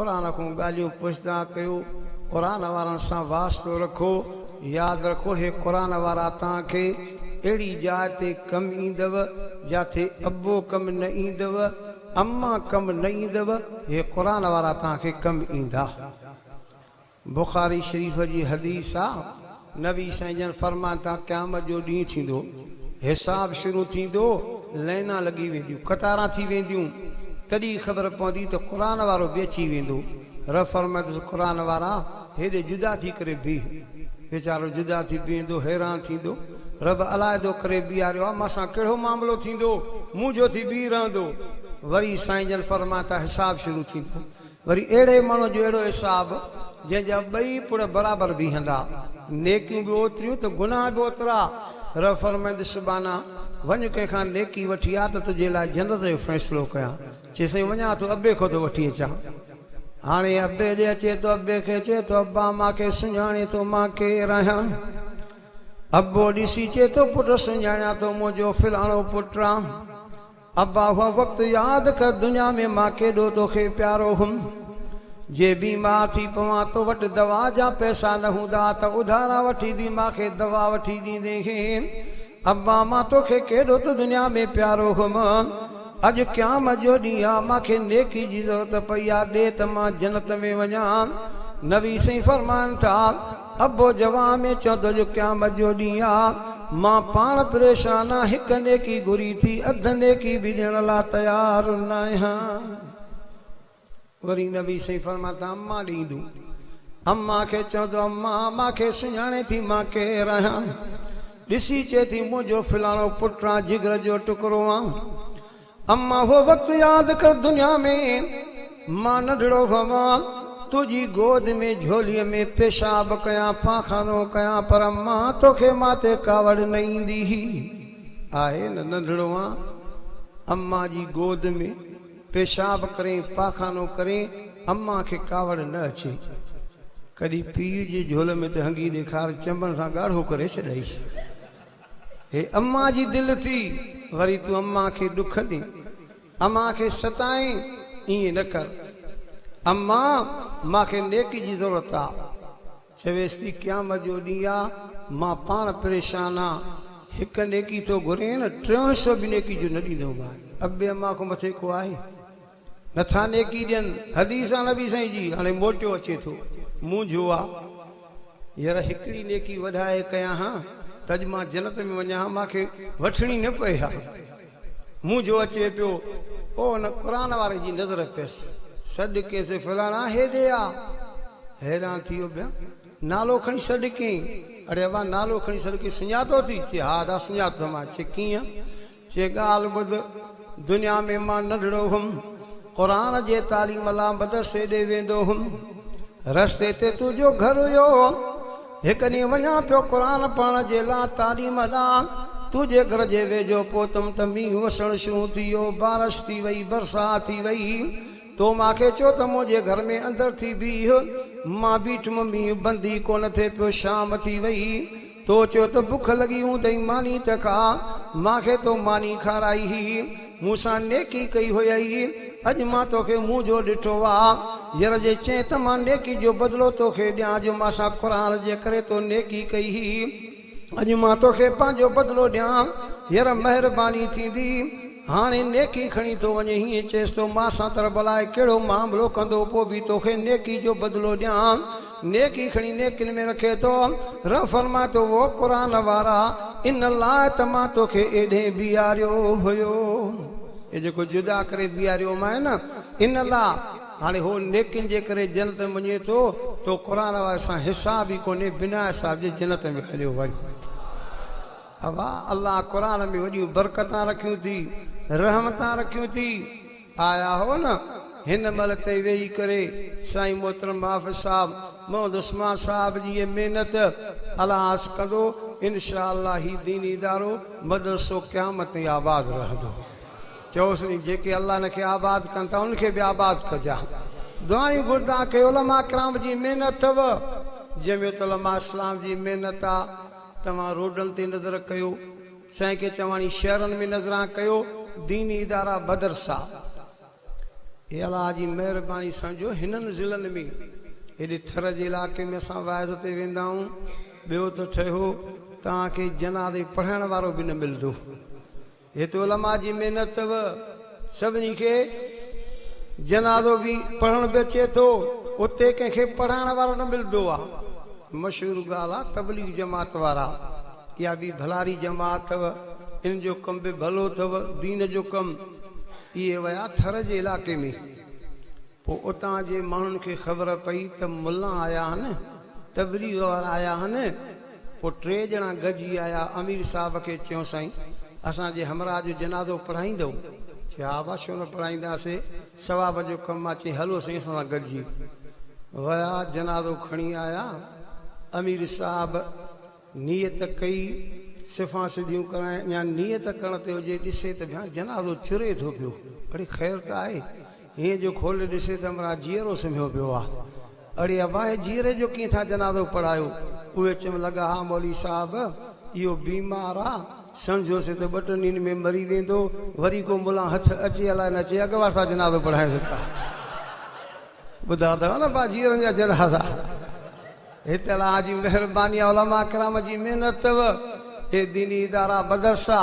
कुरान को गालियों पुछदा कयो कुरान वारन सां वास्तो रखो याद रखो हे कुरान वारा तव्हांखे अहिड़ी जाइ ते कम ईंदव जाते अबो कम न ईंदव अम्मा कम न ईंदव हे कुरान वारा तव्हांखे कम ईंदा। बुखारी शरीफ़ जी हदीस आहे नबी साईं जन फरमान था क़यामत जो ॾींहुं थींदो हिसाब शुरू थींदो लाइना लॻी वेंदियूं कतारां थी वेंदियूं तॾहिं ख़बर पवंदी त क़ुरान वारो बि अची वेंदो। रब फरमाईंदुसि क़ुरान वारा हेॾे जुदा थी करे बीह वीचारो जुदा थी बीहंदो हैरान थींदो रब अलाइदो करे बीहारियो आहे मां सां कहिड़ो मामिलो थींदो मुंहिंजो थी बीह रहंदो। वरी साईं जन फरमाए था हिसाब शुरू थींदो वरी अहिड़े माण्हू जो अहिड़ो हिसाब जंहिंजा ॿई पुड़ बराबरि बीहंदा नेकियूं बि ओतिरियूं त गुनाह बि ओतिरा। रब फरमाईंदुसि सुभाणे वञ कंहिंखां नेकी वठी आ त तुंहिंजे लाइ जन्नत जो फ़ैसिलो कयां चए साईं वञा थो अबे खां थो वठी अचां हाणे अबे ॾे अचे थो अबे खे चए थो अब्बा मूंखे सुञाणे थो मां केरु आहियां अबो ॾिसी चए थो पुट सुञाणियां थो मुंहिंजो फिलाणो पुटु आहे अब्बा उहो वक़्तु यादि कर दुनिया में मां केॾो तोखे प्यारो हुउमि जे बीमार थी पवां तो वटि दवा जा पैसा न हूंदा त उधारा वठी दी मूंखे दवा वठी ॾींदे अब्बा मां तोखे केॾो त दुनिया में प्यारो हुउमि अॼु क़यामत जो ॾींहुं आहे मूंखे नेकी जी ज़रूरत पई आहे ॾे त मां जन्नत में वञा। नबी साईं फरमाइनि था अबो जवाब में चवंदो जो क़यामत जो ॾींहुं आहे मां पाण परेशान आहियां हिकु नेकी घुरी थी अधु नेकी बि ॾियण लाइ तयारु न आहियां। वरी नबी साईं फरमाता अम्मा ॾींदो अम्मा खे चवंदो अम्मा मूंखे सुञाणे थी मां केरु आहियां ॾिसी चए थी मुंहिंजो फिलाणो पुटु आहे जिगर जो टुकड़ो आहे अम्मा उहो वक़्तु यादि कर दुनिया में मां नंढड़ो हुअमि तुंहिंजी गोद में झोलीअ में पेशाब कयां पाखानो कयां पर मां तोखे माते कावड़ न ईंदी आहे न नंढड़ो आहे अम्मा जी गोद में पेशाब करें पाखानो करें अम्मा खे कावड़ न अचे कॾहिं पीउ जे झोल में त हंगी ॾेखार चंबन सां ॻाढ़ो करे छॾाई हे अम्मा जी दिलि थी वरी तूं अम्मा खे ॾुख ॾे अम्मा खे सताए ईअं न कर अम्मा मूंखे नेकी जी ज़रूरत आहे चवेसि थी क़यामत जो ॾींहुं आहे मां पाण परेशान आहियां हिकु नेकी थो घुरे न 300 बि नेकी जो न ॾींदो मां अबे अम्मा खां मथे को आहे नथा नेकी ॾियनि हदीस आहे नबी साईं जी हाणे मोटियो अचे थो मूं जो आहे हींअर हिकिड़ी नेकी वधाए कयां हा त अॼु मां जन्नत में वञा मूंखे वठणी न पए हा मूं जो अचे पियो ओ न क़ुरान वारे जी नज़र पियसि सॾु कंहिंसे फलाणा हेॾे आहे हैरान थी वियो पिया नालो खणी सॾु कयईं अड़े अबा नालो खणी सॾु कयईं सुञातो थी चए हा दा सुञातो मां चए कीअं चए ॻाल्हि ॿुध दुनिया में मां नंढड़ो हुउमि क़ुरान जे तालीम लाइ मदरसे ॾे वेंदो हुउमि रस्ते ते तुंहिंजो घर हुयो हिकु ॾींहुं वञा पियो क़ुरान पढ़ण जे लाइ तालीम लाइ तुंहिंजे घर जे वेझो पहुतमि त मींहुं वसणु शुरू थी वियो बारिश थी वई बरसाति थी वई तो मूंखे चयो त मुंहिंजे घर में अंदरि थी बीह मां बीठुमि मींहुं बंदी कोन थिए पियो शाम थी वई तो चयो त बुख लॻी हूंदई मानी त खा मूंखे तो मानी खाराई मूंसां नेकी कई हुई अॼु मां तोखे मुंहुं जो ॾिठो आहे हींअर जे चए त मां नेकी जो बदिलो तोखे ॾियां जो मां सां क़ुरान जे करे तो नेकी कई अॼु मां तोखे पंहिंजो बदिलो ॾियां हींअर महिरबानी थींदी हाणे नेकी खणी थो वञे हीअं चएसि थो मां सां तर भलाए कहिड़ो मामिलो कंदो पोइ बि तोखे नेकी जो बदिलो ॾियां नेकी खणी नेकिन में रखे थो रब फरमाए थो वो क़ुरान वारा इन लाइ त मां तोखे एॾे बीहारियो हुयो ये जेको जुदा करे बीहारियो मां न इन लाइ हाणे हो नेकिन जे करे जन्नत में वञे थो तो क़ुरान वारे सां हिसाब ई कोन्हे बिना हिसाब जे जन्नत में हलियो वञ अबा अल्लाह क़ुरान में वॾियूं बरकतां रखियूं थी रहमतां रखियूं थी आया हो न हिन महिल ते वेही करे साईं मोहतरम हाफ़िज़ साहब मोहम्मद उस्मान साहब जी ये महिनत अलास कंदो इंशा अल्लाह ही दीनी इदारो मदरसो क़यामत ताईं आबाद रहंदो चयोसि जेके अल्लाह इनखे आबाद कनि था उनखे बि आबाद कजा दुआयूं घुरदा कयो उलमा किराम जी महिनत अथव जमियत उलमा इस्लाम जी महिनत आहे तव्हां रोडनि ते नज़र कयो साईं खे चवाणी शहरनि में नज़रां कयो दीनी इदारा मदरसा ये अल्लाह जी महिरबानी समझो हिननि ज़िलनि में हेॾे थर जे इलाइक़े में असां वाइज़ ते वेंदा आहियूं ॿियो त ठहियो तव्हांखे जनाज़े पढ़ाइण वारो बि न मिलंदो हिते उलमा जी महिनत अथव सभिनी खे जनाज़ो बि पढ़ण बि अचे थो उते कंहिंखे पढ़ाइण वारो न मिलंदो आहे मशहूर ॻाल्हि आहे तबलीग जमात वारा इहा बि भलारी जमात अथव इन जो कम बि भलो अथव दीन जो कमु इहे विया थर जे इलाइक़े में पोइ उतां जे माण्हुनि खे ख़बर पई त मुला आया आहिनि तबलीग वारा आया आहिनि पोइ 3 ॼणा गॾिजी आया अमीर साहिब खे चयो साईं असांजे हमरा जो जनाज़ो पढ़ाईंदो चयो हा बा छो न पढ़ाईंदासीं सवाब जो कमु आहे चई हलो साईं असां सां गॾिजी विया जनाज़ो खणी आया अमीर साहिब नियत कई सिफ़ा सिधियूं कराइण या नियत करण ते हुजे ॾिसे त भया जनाज़ो चुरे थो पियो अड़े ख़ैर त आहे हीअं जो खोले ॾिसे त हमरा जीअरो सुम्हियो पियो आहे अड़े अबा हे जीअरे जो कीअं था जनाज़ो पढ़ायो उहे चवणु लॻा हा मौली साहिब इहो बीमार आहे सम्झोसीं त 2 ॾींहंनि में मरी वेंदो वरी को मुला हथ अचे अलाए न अचे अॻुवाट सां जनाज़ो पढ़ाए सघंदा ॿुधा अथव न बा जीअरनि जा जनाज़ा हिते अलाह जी महिरबानी उलमा किराम जी महिनत अथव हे दीनी इदारा मदरसा